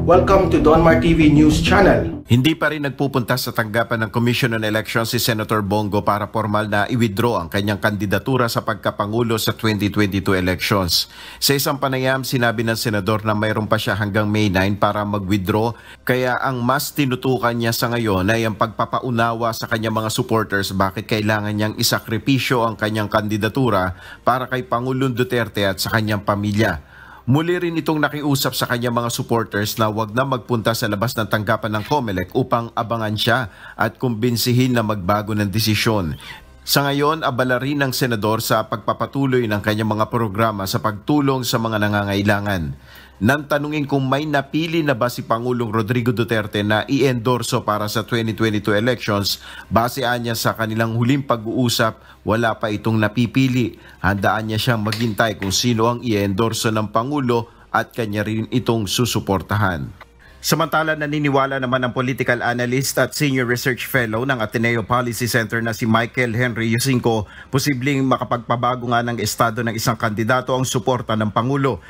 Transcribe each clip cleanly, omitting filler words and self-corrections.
Welcome to Donmar TV News Channel. Hindi pa rin nagpupunta sa tanggapan ng Commission on Elections si Senator Bongo para formal na i-withdraw ang kanyang kandidatura sa pagkapangulo sa 2022 elections. Sa isang panayam, sinabi ng senador na mayroon pa siya hanggang May 9 para mag-withdraw, kaya ang mas tinutukan niya sa ngayon ay ang pagpapaunawa sa kanyang mga supporters bakit kailangan niyang isakripisyo ang kanyang kandidatura para kay Pangulong Duterte at sa kanyang pamilya. Muli rin itong nakiusap sa kanyang mga supporters na wag na magpunta sa labas ng tanggapan ng COMELEC upang abangan siya at kumbinsihin na magbago ng desisyon. Sa ngayon, abala rin ng senador sa pagpapatuloy ng kanyang mga programa sa pagtulong sa mga nangangailangan. Nang tanungin kung may napili na ba si Pangulong Rodrigo Duterte na i-endorso para sa 2022 elections, basean niya sa kanilang huling pag-uusap, wala pa itong napipili. Handaan niya siyang maghintay kung sino ang i-endorso ng Pangulo at kanya rin itong susuportahan. Samantala, naniniwala naman ang political analyst at senior research fellow ng Ateneo Policy Center na si Michael Henry Yusinko, posibleng makapagpabago nga ng estado ng isang kandidato ang suporta ng Pangulo.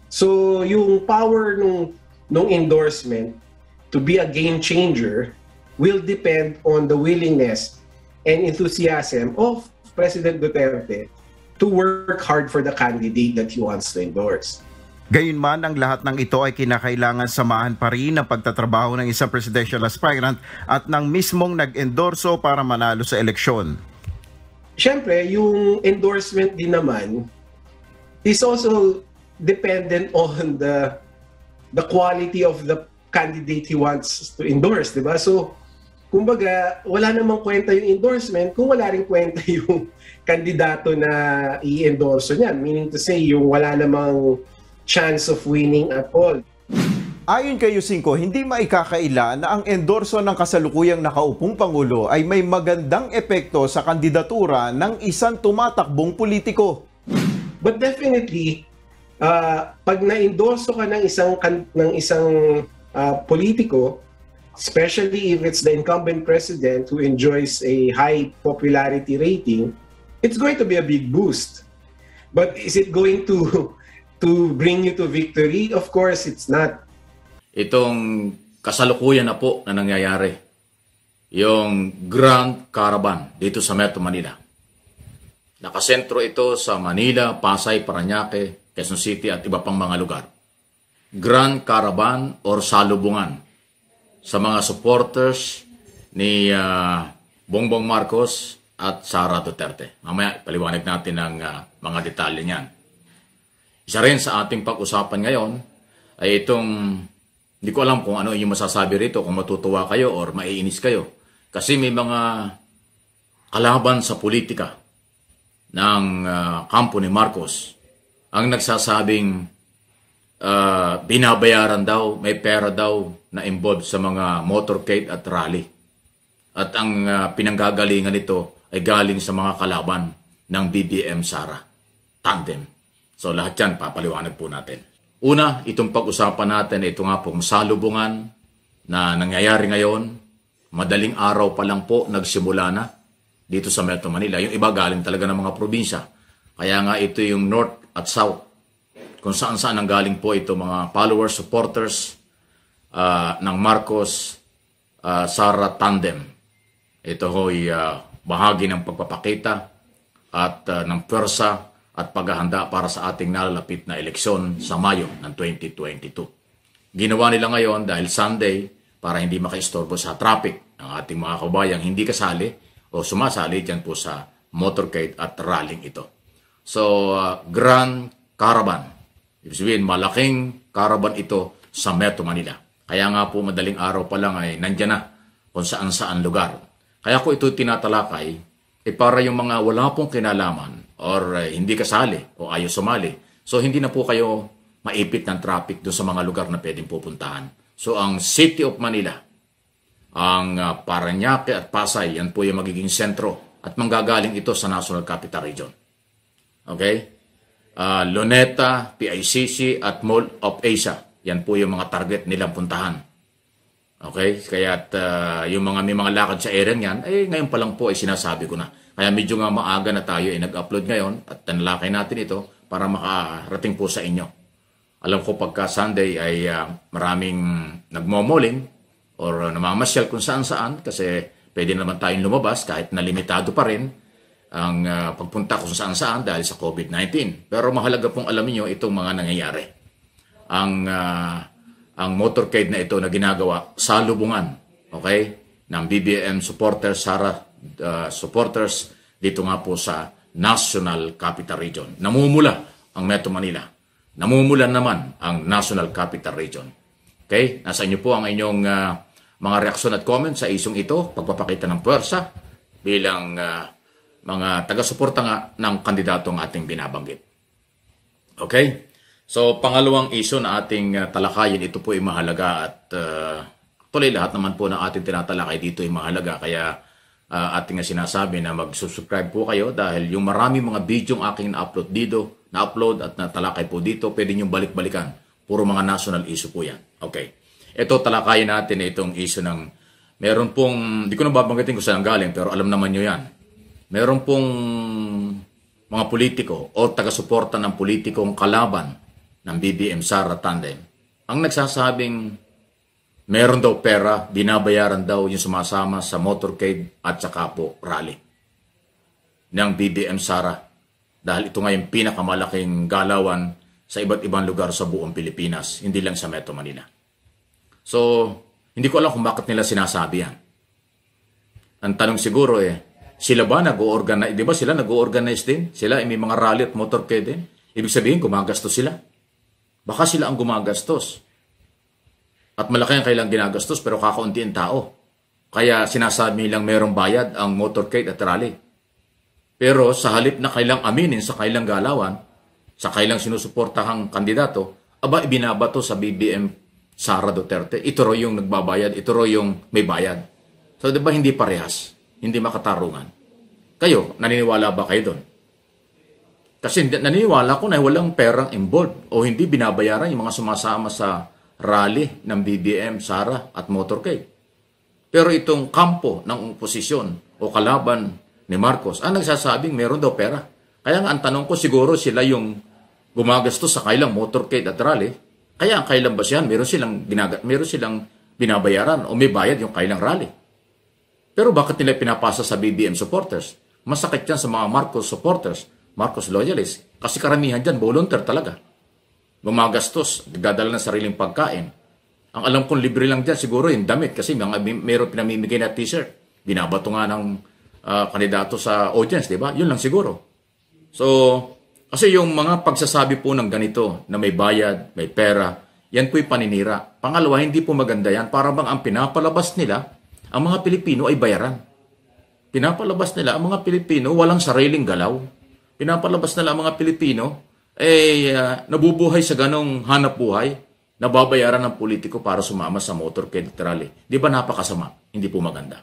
So, yung power nung endorsement to be a game changer will depend on the willingness and enthusiasm of President Duterte to work hard for the candidate that he wants to endorse. Gayunman, ang lahat ng ito ay kinakailangan samahan pa rin ng pagtatrabaho ng isang presidential aspirant at ng mismong nag-endorso para manalo sa eleksyon. Siyempre, yung endorsement din naman is also dependent on the quality of the candidate he wants to endorse, di ba? So, kumbaga, wala namang kwenta yung endorsement kung wala rin kwenta yung kandidato na i-endorso niyan. Meaning to say, yung wala namang chance of winning at all. Ayon kay Yusinko, hindi maikakaila na ang endorso ng kasalukuyang nakaupong Pangulo ay may magandang epekto sa kandidatura ng isang tumatakbong politiko. But definitely, pag na-endorso ka ng isang politiko, especially if it's the incumbent president who enjoys a high popularity rating, it's going to be a big boost. But is it going to bring you to victory? Of course, it's not. Itong kasalukuyan na po na nangyayari, yung Grand Caravan dito sa Metro Manila. Nakasentro ito sa Manila, Pasay, Parañaque, Quezon City at iba pang mga lugar. Grand Caravan or salubungan sa mga supporters ni Bongbong Marcos at Sara Duterte. Mamaya ipaliwanag natin ang mga detalye niyan. Isa rin sa ating pag-usapan ngayon ay itong, hindi ko alam kung ano yung masasabi rito, kung matutuwa kayo or maiinis kayo. Kasi may mga kalaban sa politika ng kampo ni Marcos ang nagsasabing binabayaran daw, may pera daw na involved sa mga motorcade at rally. At ang pinanggagalingan nito ay galing sa mga kalaban ng BBM Sara tandem. So lahat yan papaliwanag po natin. Una, itong pag-usapan natin, ito nga pong salubungan na nangyayari ngayon. Madaling araw pa lang po nagsimula na dito sa Metro Manila. Yung iba galing talaga ng mga probinsya. Kaya nga ito yung North at South, kung saan-saan ang galing po ito mga followers, supporters ng Marcos, Sara tandem. Ito ho'y bahagi ng pagpapakita at ng pwersa at paghahanda para sa ating nalalapit na eleksyon sa Mayo ng 2022. Ginawa nila ngayon dahil Sunday para hindi makaistorbo sa traffic ng ating mga kabayang hindi kasali o sumasali dyan po sa motorcade at rallying ito. So, Grand Caravan. Ibig sabihin, malaking caravan ito sa Metro Manila. Kaya nga po madaling araw pa lang ay nandyan na kung saan-saan lugar. Kaya ko ito tinatalakay, para yung mga wala pong kinalaman or hindi kasali o ayaw sumali. So, hindi na po kayo maipit ng traffic doon sa mga lugar na pwedeng pupuntahan. So, ang City of Manila, ang Parañaque at Pasay, yan po yung magiging sentro at manggagaling ito sa National Capital Region. Okay? Luneta, PICC at Mall of Asia. Yan po yung mga target nilang puntahan. Okay? Kaya yung may mga lakad sa area niyan, ngayon pa lang po ay sinasabi ko na. Kaya medyo nga maaga na tayo ay nag-upload ngayon at tanalakay natin ito para makarating po sa inyo. Alam ko pagka Sunday ay maraming nagmomoling or namamasyal kung saan-saan kasi pwede naman tayong lumabas kahit na limitado pa rin ang pagpunta kung saan-saan dahil sa COVID-19. Pero mahalaga pong alam niyo itong mga nangyayari. Ang motorcade na ito na ginagawa sa lubungan, okay, ng BBM supporters, SARA supporters dito nga po sa National Capital Region. Namumula ang Metro Manila. Namumula naman ang National Capital Region. Okay? Nasa inyo po ang inyong mga reaksyon at comments sa isong ito, pagpapakita ng puwersa bilang mga taga-suporta nga ng kandidatong ating binabanggit. Okay? So, pangalawang issue na ating talakayin, ito po ay mahalaga at tuloy lahat naman po ng ating tinatalakay dito ay mahalaga. Kaya ating sinasabi na mag-subscribe po kayo dahil yung marami mga video aking na-upload at natalakay po dito, pwede nyo balik-balikan. Puro mga national issue po yan. Okay. Ito talakayin natin itong issue ng meron pong, di ko na babanggitin kung saan galing pero alam naman nyo yan. Meron pong mga politiko o taga-suporta ng politikong kalaban ng BBM Sara Tandem ang nagsasabing meron daw pera, binabayaran daw yung sumasama sa motorcade at saka po rally ng BBM Sara dahil ito nga yung pinakamalaking galawan sa iba't ibang lugar sa buong Pilipinas, hindi lang sa Metro Manila. So, hindi ko alam kung bakit nila sinasabi yan. Ang tanong siguro sila ba nag-o-organize? Di ba sila nag-o-organize din? Sila may mga rally at motorcade din? Ibig sabihin, gumagastos sila. Baka sila ang gumagastos. At malaki ang kailang ginagastos pero kakaunti ang tao. Kaya sinasabi nilang merong bayad ang motorcade at rally. Pero sa halip na kailang aminin sa kailang galawan, sa kailang sinusuportahang kandidato, aba ibinabato sa BBM Sara Duterte. Ito ro yung nagbabayad, ito ro yung may bayad. So diba hindi parehas, hindi makatarungan. Kayo, naniniwala ba kayo doon? Kasi naniniwala ko na walang perang involved o hindi binabayaran yung mga sumasama sa rally ng BBM, Sara at motorcade. Pero itong kampo ng oposisyon o kalaban ni Marcos, ang nagsasabing meron daw pera. Kaya nga ang tanong ko siguro sila yung gumagastos sa kailang motorcade at rally. Kaya ang kailang basyan, meron silang binabayaran o may bayad yung kailang rally. Pero bakit nila pinapasa sa BBM supporters? Masakit yan sa mga Marcos supporters, Marcos loyalists. Kasi karamihan dyan, volunteer talaga. Gumagastos, dadala ng sariling pagkain. Ang alam kong libre lang dyan, siguro yung damit. Kasi meron pinamimigay na t-shirt. Binabato nga ng kandidato sa audience, di ba? Yun lang siguro. So, kasi yung mga pagsasabi po ng ganito, na may bayad, may pera, yan po'y paninira. Pangalawa, hindi po maganda yan. Para bang ang pinapalabas nila, ang mga Pilipino ay bayaran. Pinapalabas nila, ang mga Pilipino walang sariling galaw. Pinapalabas nila ang mga Pilipino nabubuhay sa ganong hanap buhay, nababayaran ng politiko para sumama sa motorcade rally. Di ba napakasama? Hindi po maganda.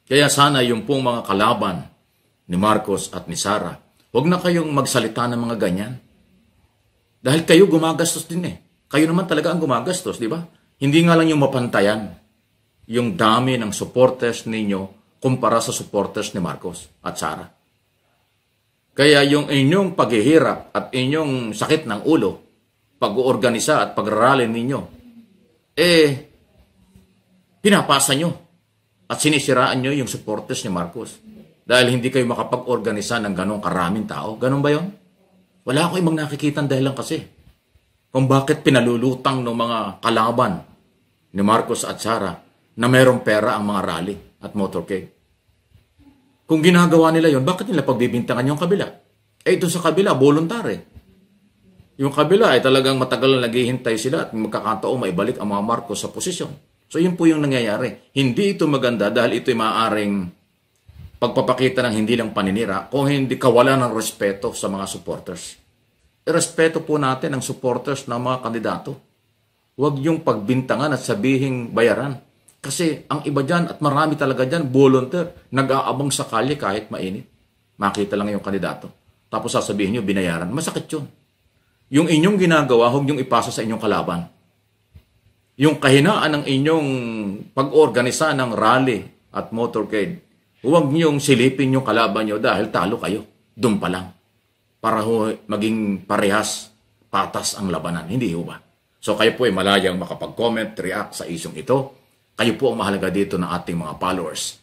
Kaya sana yung pong mga kalaban ni Marcos at ni Sara, huwag na kayong magsalita ng mga ganyan. Dahil kayo gumagastos din Kayo naman talaga ang gumagastos, di ba? Hindi nga lang yung mapantayan yung dami ng supporters ninyo kumpara sa supporters ni Marcos at Sara. Kaya yung inyong paghihirap at inyong sakit ng ulo, pag-uorganisa at pag-rally ninyo, pinapasa nyo at sinisiraan nyo yung supporters ni Marcos. Dahil hindi kayo makapag-organisa ng ganong karaming tao. Ganon ba yun? Wala ako ibang nakikitang dahilan kasi. Kung bakit pinalulutang ng mga kalaban ni Marcos at Sara na mayroong pera ang mga rally at motorcade. Kung ginagawa nila yon, bakit nila pagbibintangan yung kabila? Ito sa kabila, voluntary. Yung kabila ay talagang matagal na naghihintay sila at magkakataon maibalik ang mga Marcos sa posisyon. So yun po yung nangyayari. Hindi ito maganda dahil ito ay maaaring pagpapakita ng hindi lang paninira, kung hindi kawalan ng respeto sa mga supporters. Irespeto po natin ang supporters ng mga kandidato. Huwag yung pagbintangan at sabihing bayaran. Kasi ang iba dyan at marami talaga dyan, volunteer, nag-aabang sa kalye kahit mainit. Makita lang yung kandidato. Tapos sasabihin nyo, binayaran. Masakit yun. Yung inyong ginagawa, huwag yung ipasa sa inyong kalaban. Yung kahinaan ng inyong pag-organisa ng rally at motorcade, huwag niyong silipin yung kalaban nyo dahil talo kayo. Doon pa lang. Para maging parehas patas ang labanan. Hindi ho ba? So kayo po ay malayang makapag-comment, react sa isyong ito. Kayo po ang mahalaga dito ng ating mga followers.